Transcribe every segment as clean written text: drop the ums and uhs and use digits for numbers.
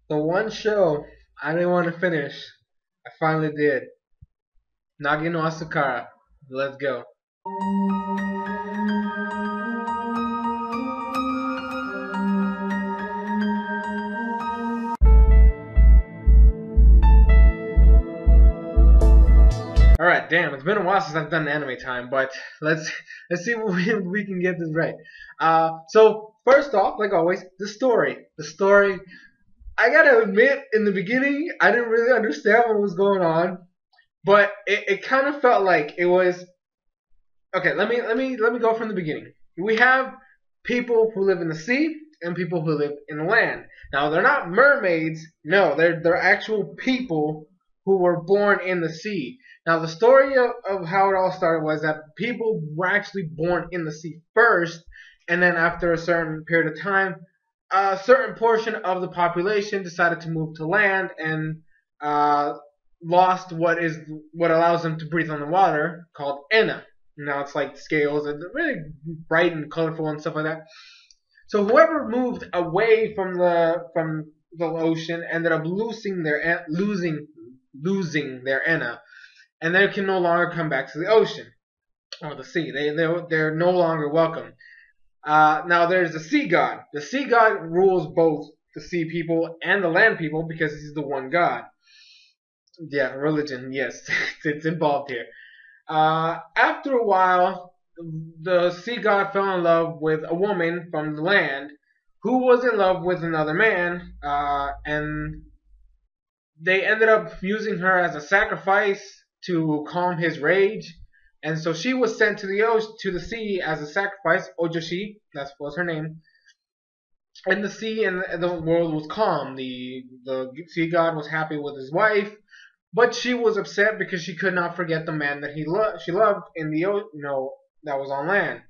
The one show I didn't want to finish, I finally did. Nagi no Asukara. Let's go. All right, damn, it's been a while since I've done anime time, but let's let's see what we can get this right. So first off, like always, the story. The story. I gotta admit, in the beginning, I didn't really understand what was going on, but it kind of felt like it was okay. Let me go from the beginning. We have people who live in the sea and people who live in the land. Now they're not mermaids. No, they're actual people who were born in the sea. Now the story of how it all started was that people were actually born in the sea first, and then after a certain period of time, a certain portion of the population decided to move to land and uh, lost what allows them to breathe on the water, called Enna. Now it's like scales and really bright and colorful and stuff like that. So whoever moved away from the ocean ended up losing their Enna, and they can no longer come back to the ocean or the sea. They're no longer welcome. Now there's the sea god. The sea god rules both the sea people and the land people because he's the one god. Yeah, religion, yes, it's involved here. After a while, the sea god fell in love with a woman from the land who was in love with another man, and they ended up using her as a sacrifice to calm his rage. And so she was sent to the ocean, to the sea as a sacrifice. Ojoshi, that was her name. And the sea and the world was calm. The sea god was happy with his wife, but she was upset because she could not forget the man that she loved in the that was on land.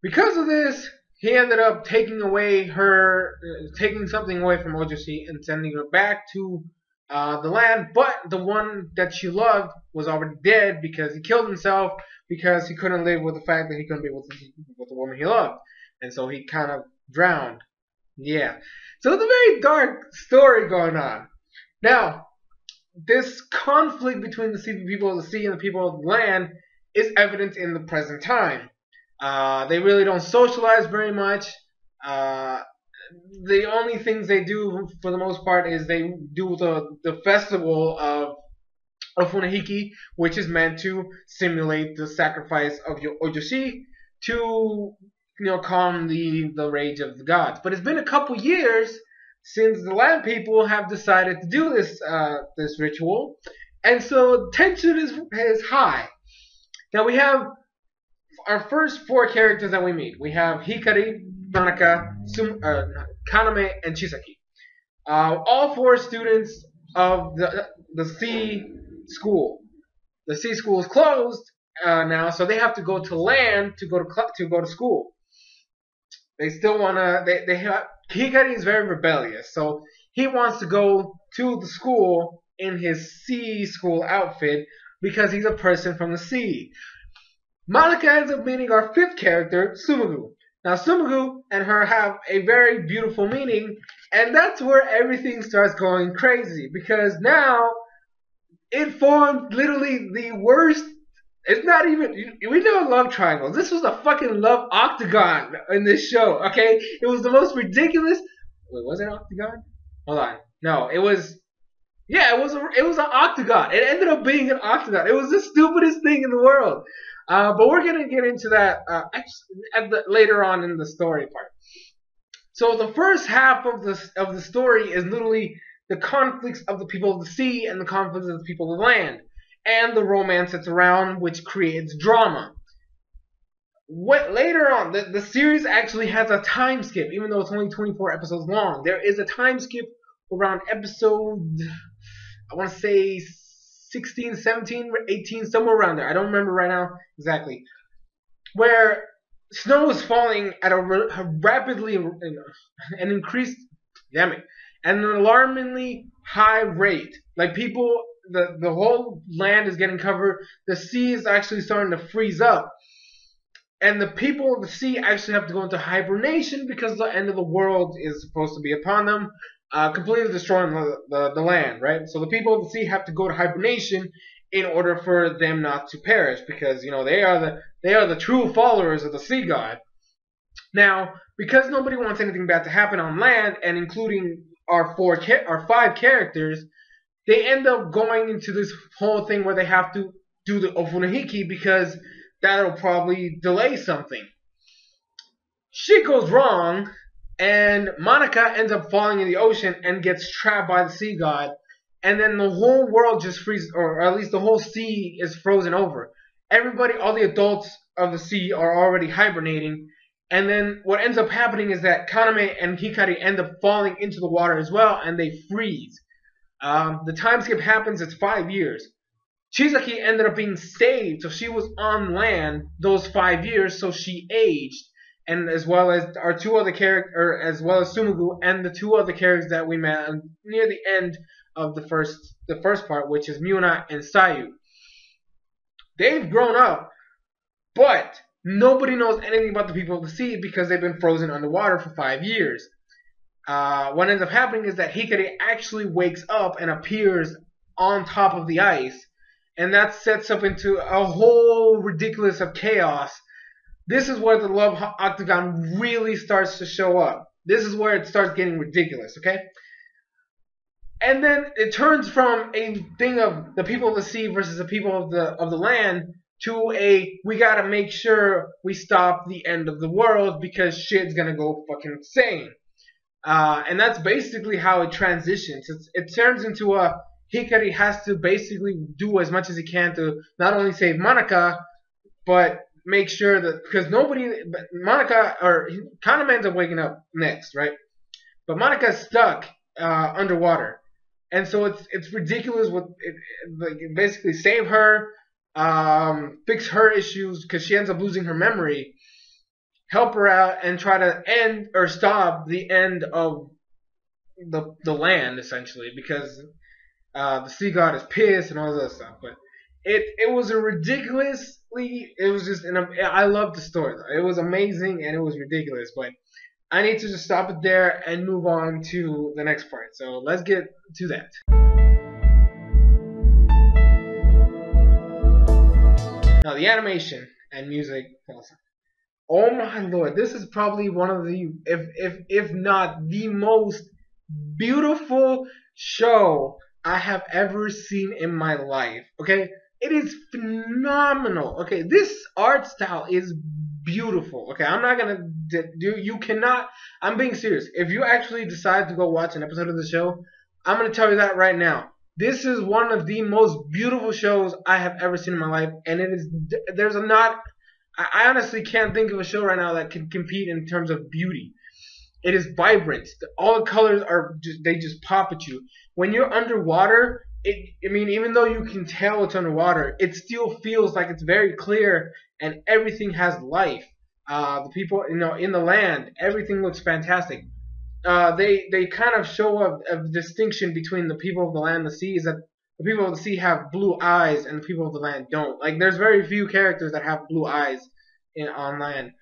Because of this, he ended up taking something away from Ojoshi and sending her back to the land. But the one that she loved was already dead because he killed himself because he couldn't live with the fact that he couldn't be with the woman he loved, and so he kind of drowned. Yeah, so it's a very dark story going on. Now, this conflict between the people of the sea and the people of the land is evident in the present time. They really don't socialize very much. The only things they do, for the most part, is they do the festival of Funahiki, which is meant to simulate the sacrifice of your Ojoshi to calm the rage of the gods. But it's been a couple years since the land people have decided to do this ritual, and so tension is high. Now we have our first four characters that we meet. We have Hikari, Tanaka, Kaname, and Chisaki. All four students of the sea school. The sea school is closed now, so they have to go to land to go to school. They still wanna. Hikari is very rebellious, so he wants to go to the school in his sea school outfit because he's a person from the sea. Malika ends up meeting our fifth character, Sumagu. Now, Sumagu and her have a very beautiful meeting, and that's where everything starts going crazy because now it formed literally the worst. It's not even. We know love triangles. This was a fucking love octagon in this show. Okay, it was the most ridiculous. Wait, was it octagon? Hold on. No, it was. Yeah, it was an octagon. It ended up being an octagon. It was the stupidest thing in the world. But we're gonna get into that later on in the story part. So the first half of the story is literally the conflicts of the people of the sea and the conflicts of the people of the land, and the romance that's around, which creates drama. Later on, the series actually has a time skip, even though it's only 24 episodes long. There is a time skip around episode, I want to say 16, 17, 18, somewhere around there. I don't remember right now exactly. Where snow is falling at a rapidly an increased, damn it, at an alarmingly high rate. Like people, the whole land is getting covered. The sea is actually starting to freeze up. And the people of the sea actually have to go into hibernation because the end of the world is supposed to be upon them. completely destroying the land, right? So the people of the sea have to go to hibernation in order for them not to perish, because they are the true followers of the sea god. Now, because nobody wants anything bad to happen on land, and including our five characters, they end up going into this whole thing where they have to do the Ofunahiki because that'll probably delay something. Shit goes wrong, and Monica ends up falling in the ocean and gets trapped by the sea god, and then the whole world just freezes, or at least the whole sea is frozen over. Everybody, all the adults of the sea are already hibernating, and then what ends up happening is that Kaname and Hikari end up falling into the water as well, and they freeze. The time skip happens, it's 5 years. Chisaki ended up being saved, so she was on land those 5 years, so she aged, and as well as our two other characters, as well as Sumugu and the two other characters that we met near the end of the first part, which is Muna and Sayu. They've grown up, but nobody knows anything about the people of the sea because they've been frozen underwater for 5 years. What ends up happening is that Hikari actually wakes up and appears on top of the ice, and that sets up into a whole ridiculous of chaos. This is where the love octagon really starts to show up. This is where it starts getting ridiculous, okay? And then it turns from a thing of the people of the sea versus the people of the land to a we gotta make sure we stop the end of the world because shit's gonna go fucking insane. And that's basically how it transitions. It turns into a Hikari has to basically do as much as he can to not only save Monica, but make sure that, because Monica, or Kaname ends up waking up next, right? But Monica's stuck underwater. And so it's ridiculous like basically save her, fix her issues, because she ends up losing her memory, help her out, and try to end or stop the end of the land, essentially, because the sea god is pissed and all this other stuff. But it was a ridiculously, it was just, I loved the story though. It was amazing and it was ridiculous, but I need to just stop it there and move on to the next part. So let's get to that. Now the animation and music, oh my lord, this is probably one of the, if not the most beautiful show I have ever seen in my life. Okay, it is phenomenal. Okay, this art style is beautiful. Okay, I'm not gonna do. You cannot. I'm being serious. If you actually decide to go watch an episode of the show, I'm gonna tell you that right now. This is one of the most beautiful shows I have ever seen in my life, and it is. There's a not. I honestly can't think of a show right now that can compete in terms of beauty. It is vibrant. All the colors they just pop at you. When you're underwater, even though you can tell it's underwater, it still feels like it's very clear and everything has life. The people, in the land, everything looks fantastic. They kind of show a distinction between the people of the land and the sea, is that the people of the sea have blue eyes and the people of the land don't. Like, there's very few characters that have blue eyes on land.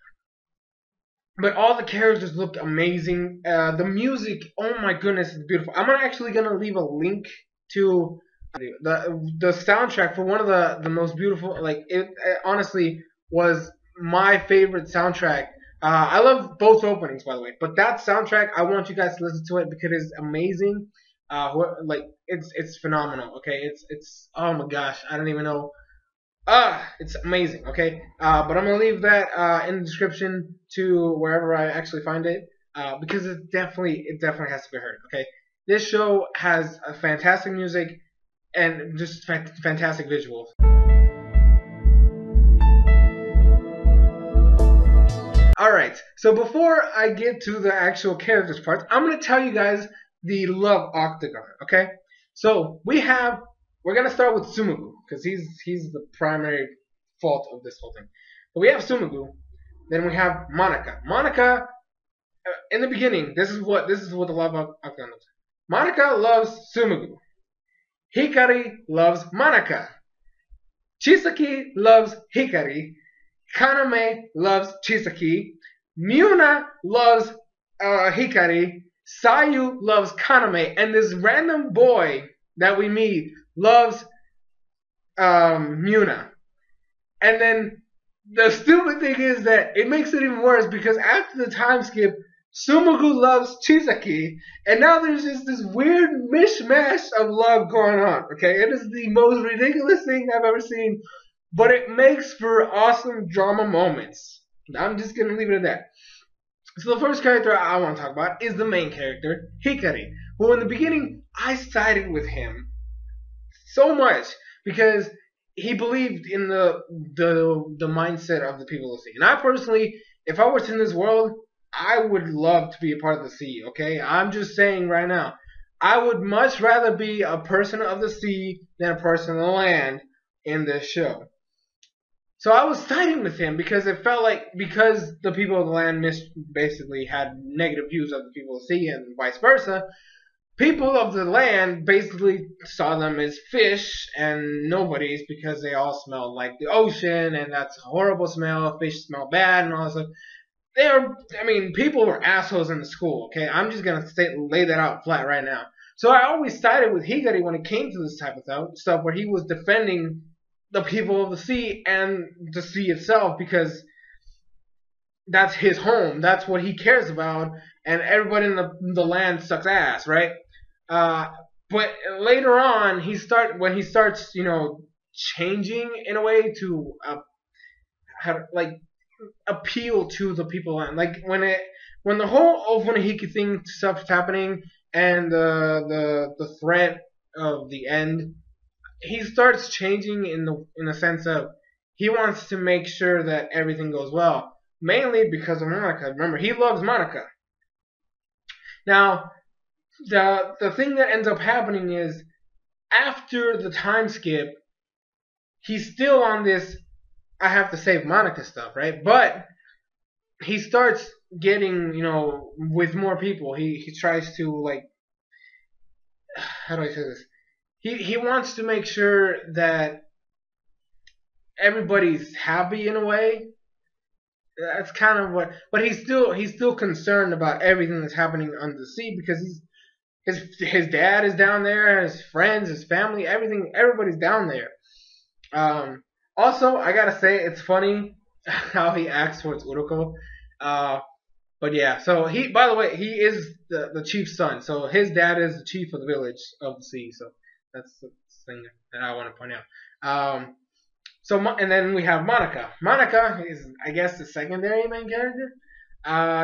But all the characters looked amazing. The music, oh my goodness, it's beautiful. I'm actually gonna leave a link to the soundtrack for one of the most beautiful. Like, it honestly was my favorite soundtrack. I love both openings, by the way, but that soundtrack, I want you guys to listen to it because it's amazing. It's phenomenal. Okay, it's oh my gosh, I don't even know. It's amazing, okay? But I'm going to leave that in the description to wherever I actually find it, because it definitely has to be heard, okay? This show has a fantastic music and just fantastic visuals. Alright, so before I get to the actual characters parts, I'm going to tell you guys the love octagon, okay? So we're going to start with Sumugu, because he's the primary fault of this whole thing. But we have Sumugu, then we have Monica. Monica, in the beginning, this is what the love octagon is. Monica loves Sumugu. Hikari loves Monica. Chisaki loves Hikari. Kaname loves Chisaki. Muna loves Hikari. Sayu loves Kaname, and this random boy that we meet loves Muna. And then the stupid thing is that it makes it even worse because after the time skip, Sumugu loves Chisaki, and now there's just this weird mishmash of love going on. Okay, it is the most ridiculous thing I've ever seen, but it makes for awesome drama moments. I'm just gonna leave it at that. So the first character I want to talk about is the main character, Hikari, who in the beginning I sided with him so much because he believed in the mindset of the people of the sea. And I personally, if I was in this world, I would love to be a part of the sea. Okay, I'm just saying right now, I would much rather be a person of the sea than a person of the land in this show. So I was siding with him because it felt like because the people of the land basically had negative views of the people of the sea and vice versa, people of the land basically saw them as fish and nobodies because they all smelled like the ocean and that's a horrible smell. Fish smell bad and all that stuff. People were assholes in the school. Okay, I'm just gonna lay that out flat right now. So I always sided with Hikari when it came to this type of stuff where he was defending the people of the sea and the sea itself because that's his home. That's what he cares about, and everybody in the land sucks ass, right? But later on, when he starts, changing in a way to appeal to the people, and like when the whole Ofunahiki thing stuff's happening and the threat of the end, he starts changing in the sense of he wants to make sure that everything goes well, mainly because of Monica. Remember, he loves Monica. Now, the thing that ends up happening is after the time skip, he's still on this I have to save Monica stuff, right? But he starts getting, with more people. He tries to how do I say this? He wants to make sure that everybody's happy in a way. That's kind of what, but he's still concerned about everything that's happening under the sea because his dad is down there, his friends, his family, everybody's down there. Also, I gotta say it's funny how he acts towards Uruko. But yeah, so by the way, he is the chief's son. So his dad is the chief of the village of the sea. So that's the thing that I want to point out. And then we have Monica. Monica is, I guess, the secondary main character.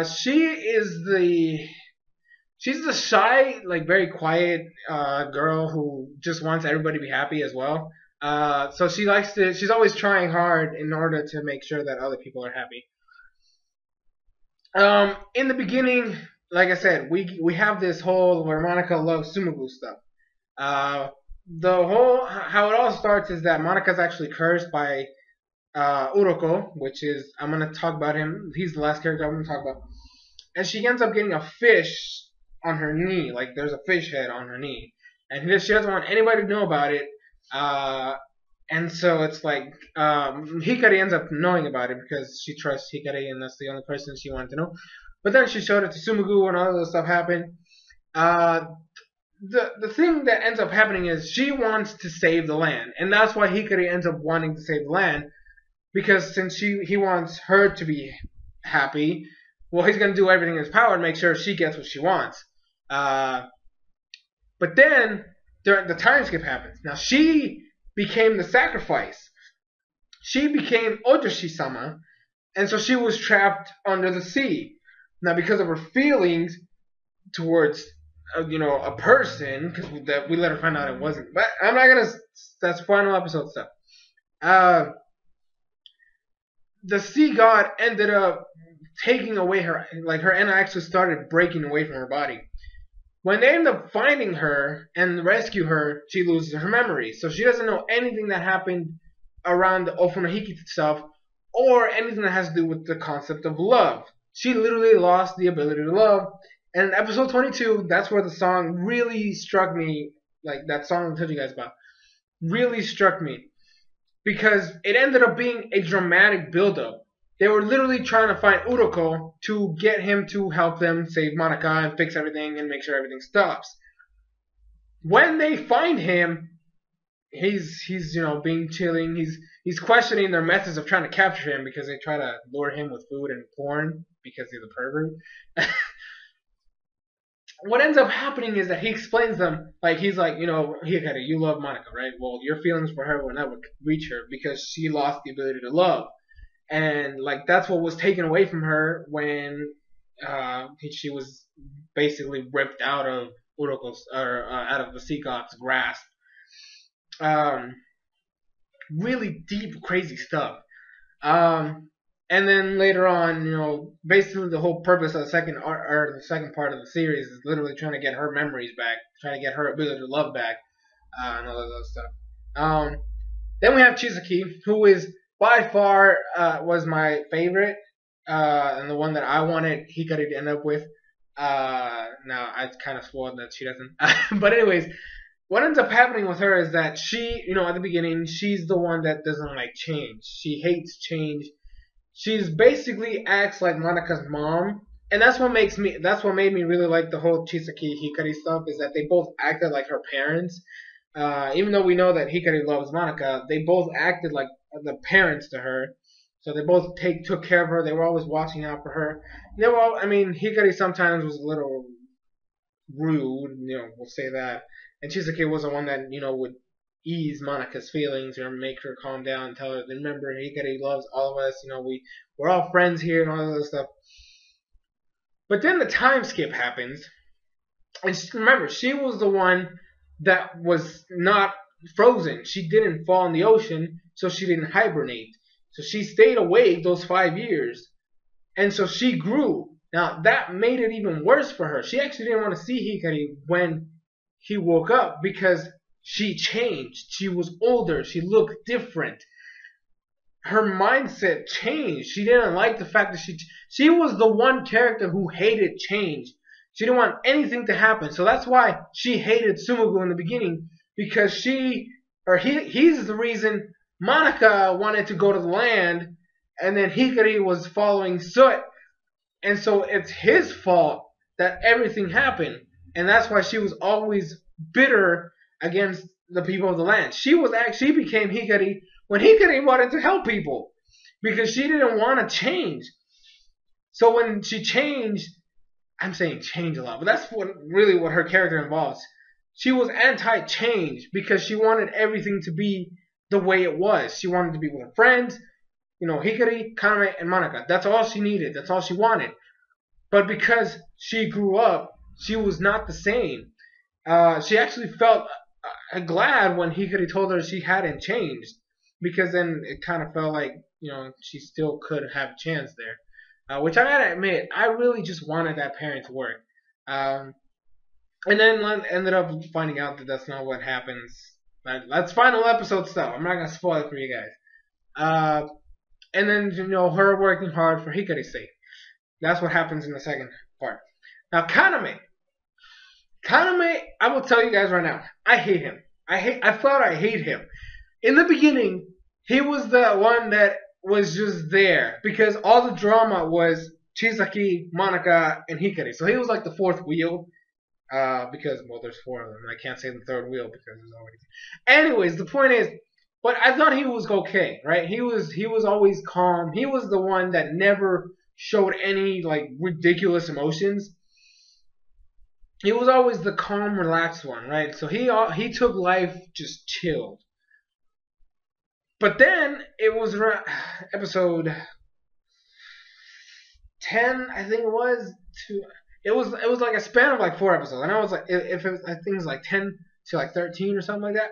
She's the shy, very quiet girl who just wants everybody to be happy as well. So she's always trying hard in order to make sure that other people are happy. In the beginning, like I said, we have this whole where Monica loves Sumugu stuff. How it all starts is that Monica's actually cursed by Uroko, which is, I'm going to talk about him. He's the last character I'm going to talk about. And she ends up getting a fish on her knee. Like, there's a fish head on her knee. And she doesn't want anybody to know about it. And so it's like, Hikari ends up knowing about it because she trusts Hikari and that's the only person she wanted to know. But then she showed it to Sumugu and all of this stuff happened. The thing that ends up happening is she wants to save the land. And that's why Hikari ends up wanting to save the land. Because since he wants her to be happy, well, he's going to do everything in his power to make sure she gets what she wants. But then the time skip happens. Now she became the sacrifice. She became Ojoshi-sama, and so she was trapped under the sea. Now because of her feelings towards a person, because we let her find out it wasn't. But I'm not gonna. That's final episode stuff. The sea god ended up taking away her actually started breaking away from her body. When they end up finding her and rescue her, she loses her memory. So she doesn't know anything that happened around the Ofunahiki stuff or anything that has to do with the concept of love. She literally lost the ability to love. And in episode 22, that's where the song really struck me. Like that song I told you guys about. Really struck me. Because it ended up being a dramatic build-up. They were literally trying to find Uroko to get him to help them save Monica and fix everything and make sure everything stops. When they find him, he's being chilling. He's questioning their methods of trying to capture him because they try to lure him with food and porn because he's a pervert. What ends up happening is that he explains them, like he's like, Hikari, you love Monica, right? Well, your feelings for her will never reach her because she lost the ability to love, and like that's what was taken away from her when she was basically ripped out of Uroko's or out of the Sea God's grasp. Um, Really deep, crazy stuff. And then later on, basically the whole purpose of the second part of the series is literally trying to get her memories back, trying to get her ability to love back, and all that other stuff. Then we have Chisaki, who is by far was my favorite, and the one that I wanted Hikari to end up with. Now I kind of spoiled that she doesn't. But anyways, what ends up happening with her is that she, at the beginning, she's the one that doesn't like change. She hates change. She's basically acts like Monica's mom, and that's what made me really like the whole Chisaki Hikari stuff, is that they both acted like her parents. Even though we know that Hikari loves Monica, they both acted like the parents to her. So they both took care of her. They were always watching out for her. Hikari sometimes was a little rude, we'll say that. And Chisaki was the one that, would ease Monica's feelings or make her calm down and tell her, remember, Hikari loves all of us, we're all friends here and all that other stuff. But then the time skip happens. And remember, she was the one that was not frozen. She didn't fall in the ocean, so she didn't hibernate. So she stayed awake those 5 years. And so she grew. Now, that made it even worse for her. She actually didn't want to see Hikari when he woke up because she changed. She was older. She looked different. Her mindset changed. She didn't like the fact that she was the one character who hated change. She didn't want anything to happen. So that's why she hated Sumugu in the beginning, because he's the reason Monica wanted to go to the land, and then Hikari was following Soot. And so it's his fault that everything happened. And that's why she was always bitter against the people of the land. She became Hikari when Hikari wanted to help people, because she didn't want to change. So when she changed, I'm saying change a lot, but that's what her character involves. She was anti-change because she wanted everything to be the way it was. She wanted to be with her friends, Hikari, Kaname, and Monica. That's all she needed. That's all she wanted. But because she grew up, she was not the same. She actually felt glad when Hikari told her she hadn't changed, because then it kind of felt like, she still could have a chance there. Which I gotta admit, I really just wanted that pairing to work. And then ended up finding out that that's not what happens. That's final episode stuff. I'm not gonna spoil it for you guys. And then, her working hard for Hikari's sake. That's what happens in the second part. Now, Kaname, I will tell you guys right now, I hate him. I thought I hate him. In the beginning, he was the one that was just there because all the drama was Chisaki, Monica, and Hikari. So he was like the fourth wheel. Because, there's 4 of them. I can't say the third wheel because there's already. Anyways, the point is, but I thought he was okay, right? He was always calm. He was the one that never showed any ridiculous emotions. He was always the calm, relaxed one, right? So he took life just chilled. But then it was episode 10, I think it was. It was like a span of 4 episodes, and I was like, I think it was 10 to 13 or something like that.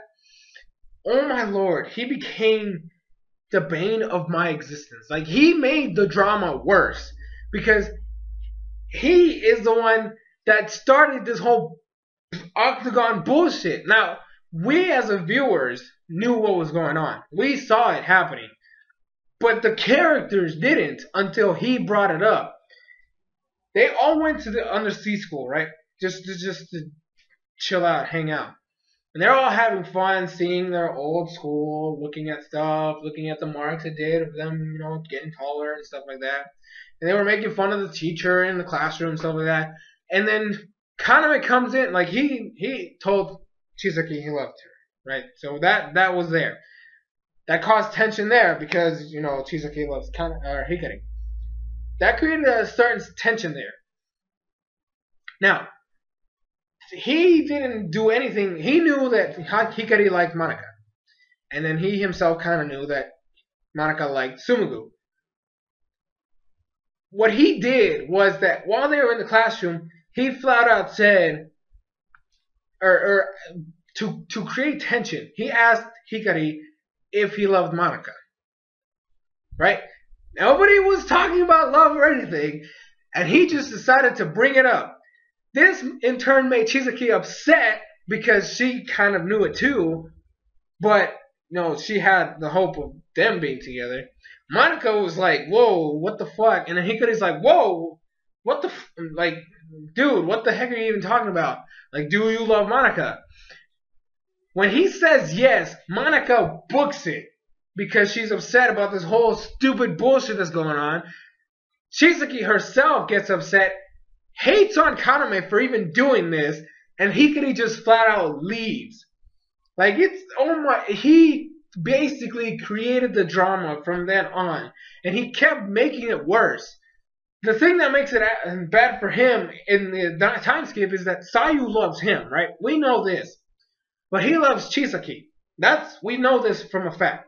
Oh my lord, he became the bane of my existence. He made the drama worse because he is the one that started this whole Octagon bullshit. Now, we as viewers knew what was going on. We saw it happening. But the characters didn't until he brought it up. They all went to the undersea school, right? Just to chill out, hang out. And they're all having fun, seeing their old school, looking at stuff, looking at the marks it did of them, getting taller and stuff like that. And they were making fun of the teacher in the classroom and stuff like that. And then Kaname comes in, like he told Chisaki he loved her, right? So that was there. That caused tension there because Chisaki loves Hikari. That created a certain tension there. Now, he didn't do anything. He knew that Hikari liked Monika. And then he himself kind of knew that Monika liked Tsumugu. What he did was that while they were in the classroom, he flat out said, or to create tension, he asked Hikari if he loved Monika. Right? Nobody was talking about love or anything, and he just decided to bring it up. This, in turn, made Chisaki upset because she kind of knew it too, but she had the hope of them being together. Monika was like, "Whoa, what the fuck?" And then Hikari's like, "Whoa, what the like, dude, what the heck are you even talking about? Like, do you love Monika?" When he says yes, Monika books it because she's upset about this whole stupid bullshit that's going on. Chisaki herself gets upset, hates on Kaname for even doing this, and Hikari just flat out leaves. Like, he basically created the drama from then on, and he kept making it worse. The thing that makes it bad for him in the time skip is that Sayu loves him, right? We know this. But he loves Chisaki. We know this from a fact.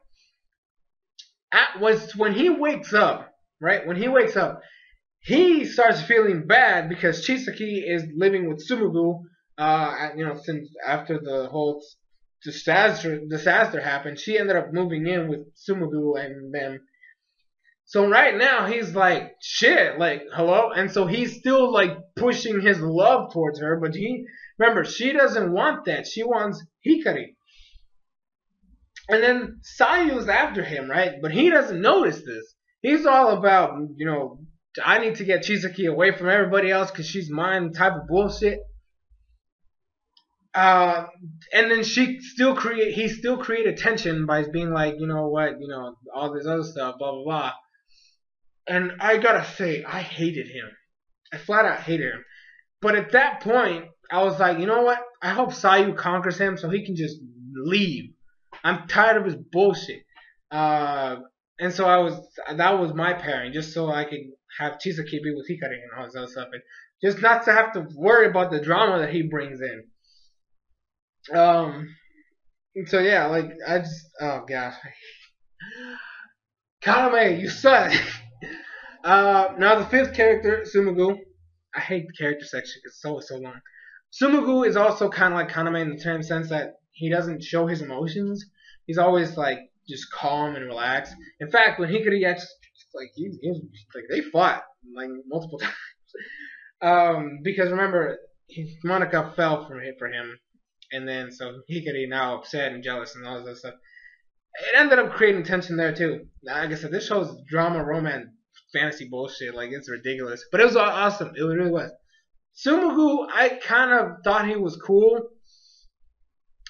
When he wakes up, right? When he wakes up, he starts feeling bad because Chisaki is living with Tsumugu, since after the whole disaster happened, she ended up moving in with Tsumugu and them. So right now he's like, shit, like, hello? And so he's still like pushing his love towards her, but remember, she doesn't want that. She wants Hikari. And then Sayu's after him, right? But he doesn't notice this. He's all about, I need to get Chisaki away from everybody else because she's mine type of bullshit. And then he still created tension by being like, all this other stuff, blah, blah, blah. And I gotta say, I hated him. I flat out hated him. But at that point, I was like, you know what? I hope Sayu conquers him so he can just leave. I'm tired of his bullshit. And so that was my pairing, just so I could have Chisaki be with Hikari and all this other stuff. And just not to have to worry about the drama that he brings in. So yeah, like, oh gosh. Kaname, you suck! Now the fifth character, Tsumugu. I hate the character section because it's so long. Tsumugu is also kind of like Kaname in the term sense that he doesn't show his emotions. He's always like just calm and relaxed. In fact, when Hikari gets like they fought like multiple times. Because remember, Monika fell for him, and then so Hikari now upset and jealous and all this other stuff. It ended up creating tension there too. Like I said, this show's drama, romance, fantasy bullshit. Like, it's ridiculous, but it was awesome. It really was. Tsumugu, I kind of thought he was cool.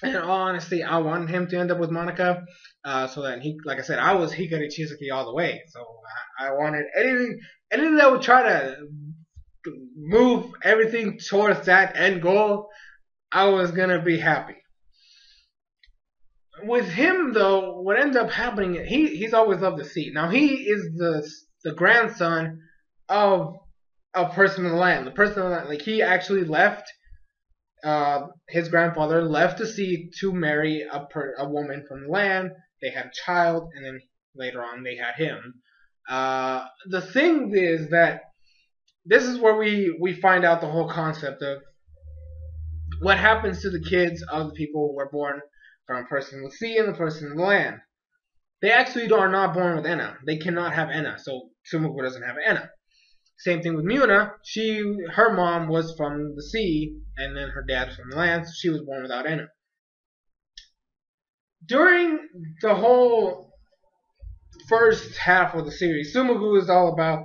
In all honesty, I wanted him to end up with Monika, so that like I said, I was Hikari Chisaki all the way. So I wanted anything that would try to move everything towards that end goal. I was gonna be happy. With him though, what ends up happening, he's always loved the sea. Now he is the grandson of a person in the land. The person in the land, like, he actually left. His grandfather left the sea to marry a woman from the land. They had a child, and then later on they had him. The thing is that this is where we find out the whole concept of what happens to the kids of the people who are born from a person in the sea and the person in the land. They actually are not born with Enna. They cannot have Enna, so Tsumugu doesn't have Enna. Same thing with Muna. Her mom was from the sea, and then her dad was from the land, so she was born without Enna. During the whole first half of the series, Tsumugu is all about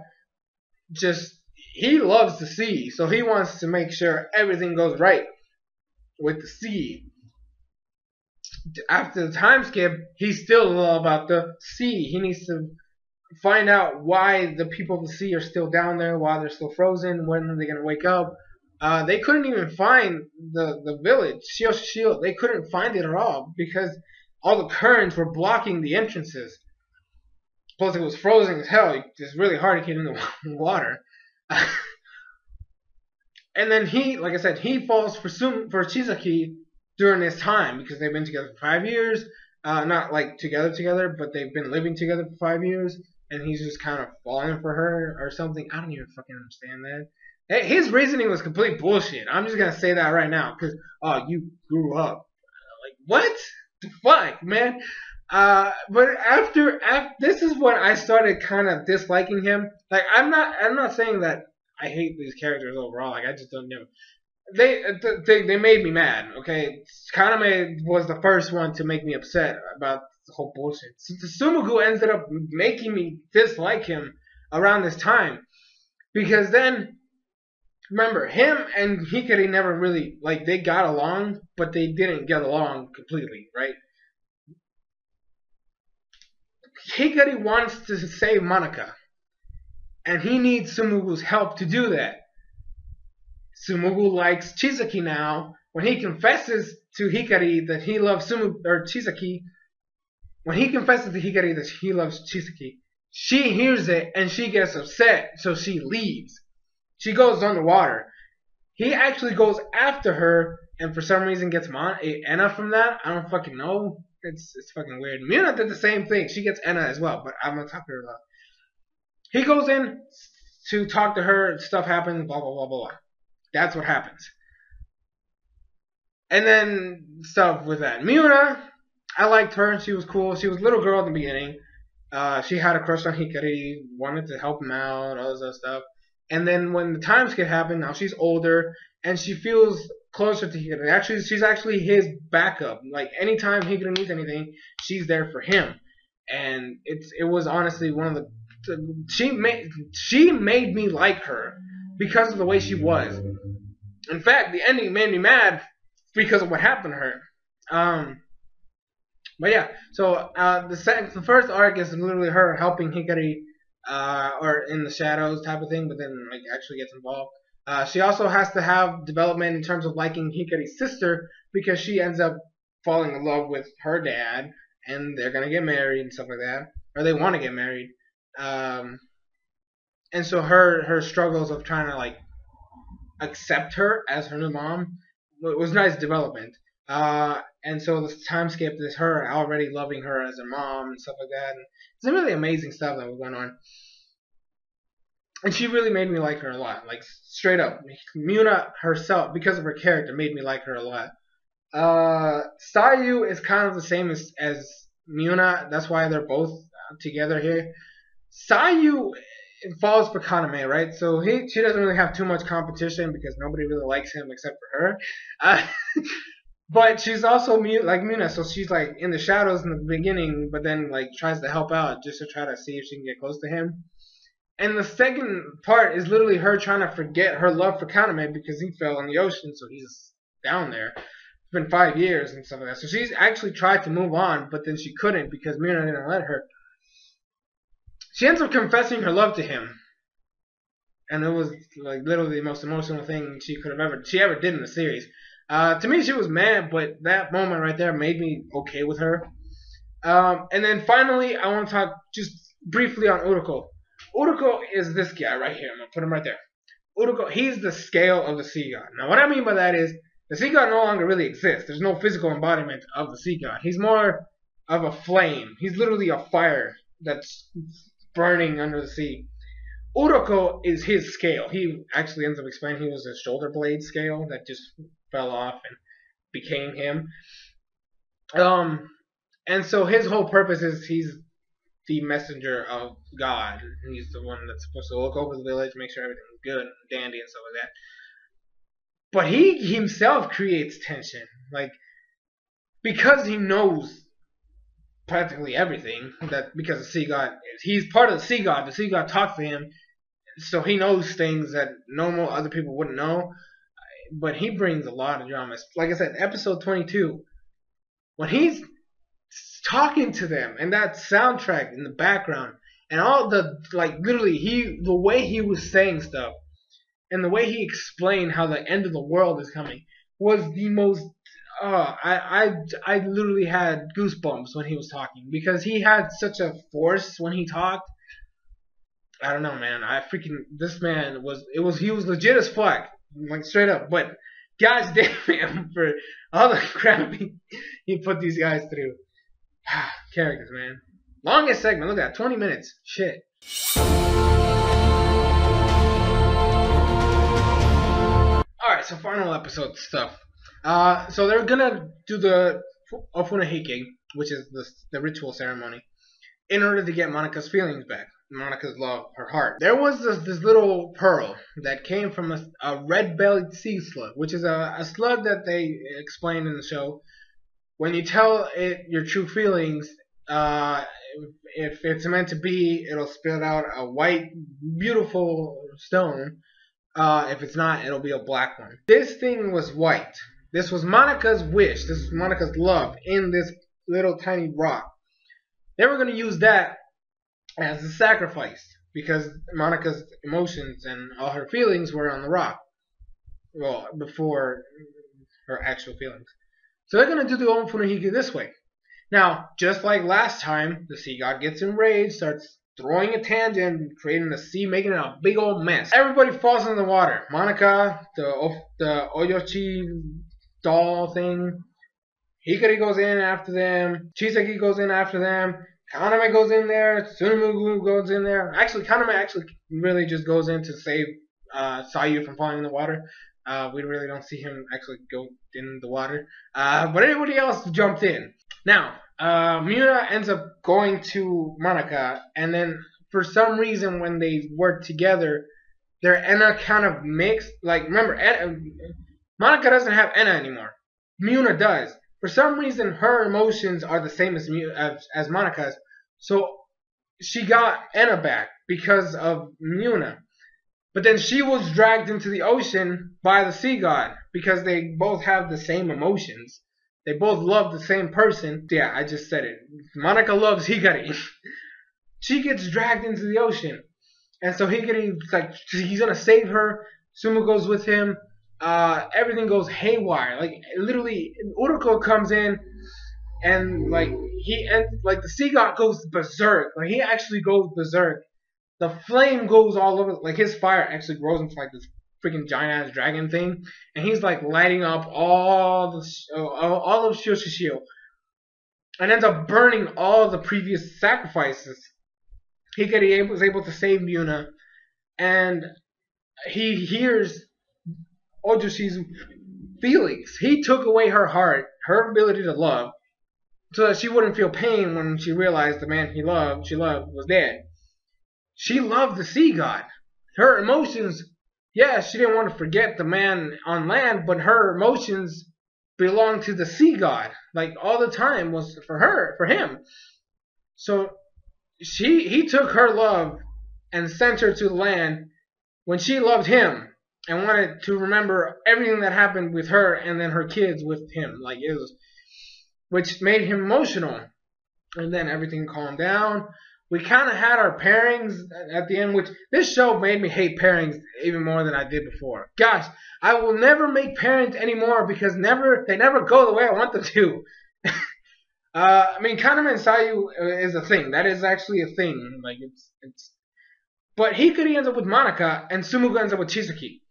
he loves the sea, so he wants to make sure everything goes right with the sea. after the time skip, he's still all about the sea. He needs to find out why the people of the sea are still down there, why they're still frozen, when are they gonna wake up. They couldn't even find the village, Shio. They couldn't find it at all because all the currents were blocking the entrances. Plus, it was frozen as hell. It's really hard to get in the water. And then he, like I said, he falls for Chisaki during this time because they've been together for 5 years. Not like together, but they've been living together for 5 years, and he's just kind of falling for her or something. I don't even fucking understand that. His reasoning was complete bullshit. I'm just gonna say that right now because you grew up. Like what the fuck, man? But after this is when I started kind of disliking him. Like I'm not saying that I hate these characters overall. Like I just don't know. They made me mad. Okay, Kaname was the first one to make me upset about the whole bullshit. Sumugu ended up making me dislike him around this time because then remember him and Hikari never really like they got along, but they didn't get along completely, right? Hikari wants to save Monica, and he needs Sumugu's help to do that. Sumugu likes Chisaki now. When he confesses to Hikari that he loves Chisaki, when he confesses to Hikari that he loves Chisaki, she hears it and she gets upset, so she leaves. She goes underwater. He actually goes after her, and for some reason gets Enna from that. I don't fucking know. It's fucking weird. Muna did the same thing. She gets Enna as well, but I'm gonna talk to her about. He goes in to talk to her. Stuff happens. Blah blah blah blah. That's what happens. And then stuff with that. Miura, I liked her. She was cool. She was a little girl at the beginning. She had a crush on Hikari, wanted to help him out, all this other stuff. And then when the time skip happened, now she's older and she feels closer to Hikari. Actually, she's actually his backup. Like anytime Hikari needs anything, she's there for him. And it was honestly one of the she made me like her because of the way she was. In fact, the ending made me mad because of what happened to her. But yeah, so the first arc is literally her helping Hikari, or in the shadows type of thing, but then like actually gets involved. She also has to have development in terms of liking Hikari's sister because she ends up falling in love with her dad, and they're gonna get married and stuff like that, or they want to get married. And so her struggles of trying to like accept her as her new mom was nice development. And so this time skip is her already loving her as a mom and stuff like that. And it's really amazing stuff that was going on. And she really made me like her a lot. Like straight up. Muna herself, because of her character, made me like her a lot. Sayu is kind of the same as Muna. That's why they're both together here. Sayu falls for Kaname, right? So she doesn't really have too much competition because nobody really likes him except for her. But she's also like Muna, so she's like in the shadows in the beginning, but then like tries to help out just to try to see if she can get close to him. And the second part is literally her trying to forget her love for Kaname because he fell in the ocean, so he's down there. It's been 5 years and stuff like that. So she's actually tried to move on, but then she couldn't because Muna didn't let her. She ends up confessing her love to him. And it was like literally the most emotional thing she ever did in the series. To me, she was mad, but that moment right there made me okay with her. And then finally, I want to talk just briefly on Uruko. Uruko is this guy right here. I'm going to put him right there. Uruko, he's the scale of the sea god. Now, what I mean by that is the sea god no longer really exists. There's no physical embodiment of the sea god. He's more of a flame. He's literally a fire that's burning under the sea. Uruko is his scale. He actually ends up explaining he was a shoulder blade scale that just fell off and became him. And so his whole purpose is he's the messenger of God. He's the one that's supposed to look over the village, make sure everything's good and dandy and stuff like that. But he himself creates tension. Like, because he knows practically everything, that because the sea god, he's part of the sea god talks to him, so he knows things that normal other people wouldn't know. But he brings a lot of drama. Like I said, episode 22, when he's talking to them and that soundtrack in the background and all the literally the way he was saying stuff and the way he explained how the end of the world is coming was the most. I literally had goosebumps when he was talking because he had such a force when he talked. I don't know, man. This man he was legit as fuck, like straight up. But gosh damn him for all the crap he put these guys through. Characters, man. Longest segment. Look at that, 20 minutes. Shit. Alright, so final episode stuff. So they're gonna do the Ofunahike, which is the ritual ceremony, in order to get Monika's feelings back. Monika's love, her heart. There was this little pearl that came from a red-bellied sea slug, which is a slug that they explained in the show. When you tell it your true feelings, if it's meant to be, it'll spit out a white, beautiful stone. If it's not, it'll be a black one. This thing was white. This was Monika's wish. This was Monika's love in this little tiny rock. They were going to use that as a sacrifice because Monika's emotions and all her feelings were on the rock. Well, before her actual feelings. So they're going to do the Ofunahike this way. Now, just like last time, the sea god gets enraged, starts throwing a tangent, creating the sea, making it a big old mess. Everybody falls in the water. Monika, the Oyoshi doll thing, Hikari goes in after them, Chisaki goes in after them, Kaname goes in there, Tsunomugu goes in there. Actually, Kaname really just goes in to save Sayu from falling in the water. We really don't see him actually go in the water. But everybody else jumped in. Now, Miura ends up going to Monika, and then for some reason when they work together, their Enna kind of mixed. Like, remember, Monika doesn't have Enna anymore. Miura does. For some reason, her emotions are the same as Monika's. So she got Enna back because of Miura. But then she was dragged into the ocean by the sea god because they both have the same emotions. They both love the same person. Yeah, I just said it. Monika loves Hikari. She gets dragged into the ocean. And so Hikari's like, he's going to save her. Sumu goes with him. Everything goes haywire. Like, literally, Uruko comes in and, the sea god goes berserk. Like, he actually goes berserk. The flame goes all over. Like, his fire actually grows into, like, this freaking giant-ass dragon thing. And he's, like, lighting up all of Shioshishio. And ends up burning all the previous sacrifices. Hikari was able to save Yuna. And he hears Ojoshi's feelings. He took away her heart, her ability to love, so that she wouldn't feel pain when she realized the man she loved, was dead. She loved the sea god. Her emotions, yeah, she didn't want to forget the man on land, but her emotions belonged to the sea god. Like, all the time was for him. So he took her love and sent her to the land when she loved him and wanted to remember everything that happened with her and then her kids with him. Like, it was, which made him emotional. And then everything calmed down. We kind of had our pairings at the end, which this show made me hate pairings even more than I did before. Gosh, I will never make pairings anymore because they never go the way I want them to. I mean, Kaname and Sayu is a thing. That is actually a thing. Like, it's. But Hikari ends up with Monika, and Sumuga ends up with Chisaki.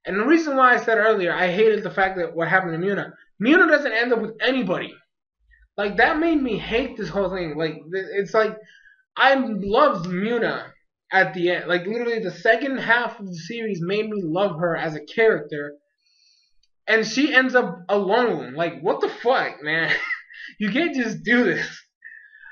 And the reason why I said earlier I hated the fact that what happened to Muna. Muna doesn't end up with anybody. Like, that made me hate this whole thing. Like, it's like, I loved Muna at the end. Like, literally the second half of the series made me love her as a character. And she ends up alone. Like, what the fuck, man? You can't just do this.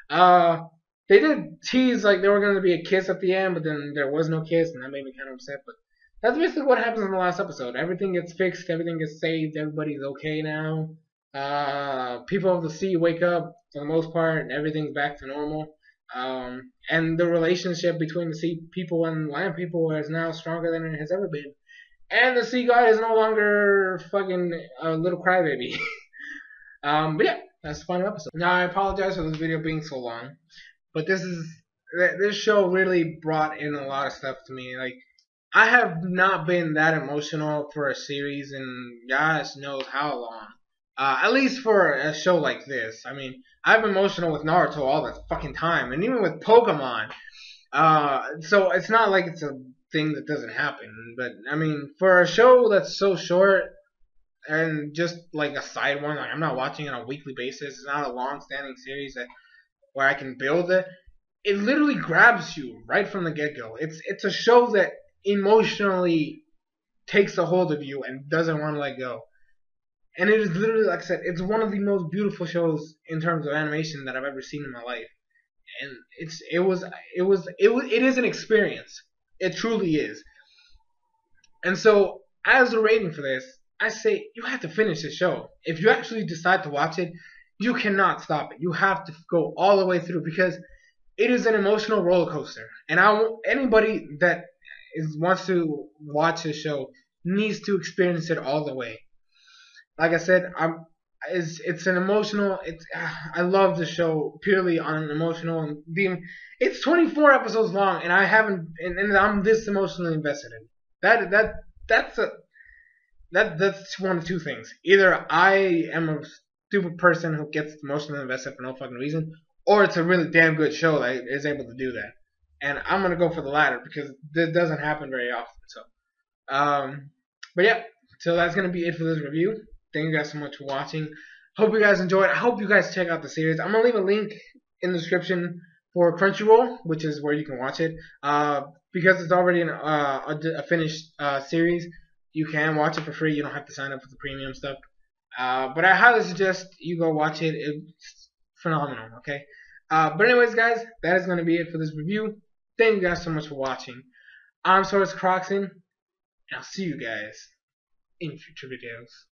They did tease like there were going to be a kiss at the end, but then there was no kiss, and that made me kind of upset. But that's basically what happens in the last episode. Everything gets fixed, everything gets saved, everybody's okay now. People of the sea wake up for the most part, and everything's back to normal. And the relationship between the sea people and land people is now stronger than it has ever been. And the sea god is no longer fucking a little crybaby. But yeah, that's the final episode. Now I apologize for this video being so long, but this show really brought in a lot of stuff to me. Like, I have not been that emotional for a series in God knows how long. At least for a show like this. I mean, I'm emotional with Naruto all the fucking time, and even with Pokemon. So it's not like it's a thing that doesn't happen. But I mean, for a show that's so short and just like a side one, like I'm not watching it on a weekly basis. It's not a long-standing series where I can build it. It literally grabs you right from the get-go. It's a show that emotionally takes a hold of you and doesn't want to let go. And it is literally, like I said, it's one of the most beautiful shows in terms of animation that I've ever seen in my life. And it is an experience. It truly is. And so, as a rating for this, I say you have to finish the show. If you actually decide to watch it, you cannot stop it. You have to go all the way through because it is an emotional roller coaster. And anybody that wants to watch the show needs to experience it all the way. Like I said, it's an emotional. I love the show purely on an emotional and being. It's 24 episodes long, and I haven't, and I'm this emotionally invested in that's a that's one of two things. Either I am a stupid person who gets emotionally invested for no fucking reason, or it's a really damn good show that is able to do that. And I'm gonna go for the latter because this doesn't happen very often. So, but yeah, so that's gonna be it for this review. Thank you guys so much for watching. Hope you guys enjoyed. I hope you guys check out the series. I'm gonna leave a link in the description for Crunchyroll, which is where you can watch it. Because it's already a finished series, you can watch it for free. You don't have to sign up for the premium stuff. But I highly suggest you go watch it. It's phenomenal. Okay. But anyways, guys, that is gonna be it for this review. Thank you guys so much for watching. I'm SoresanCrockxen, and I'll see you guys in future videos.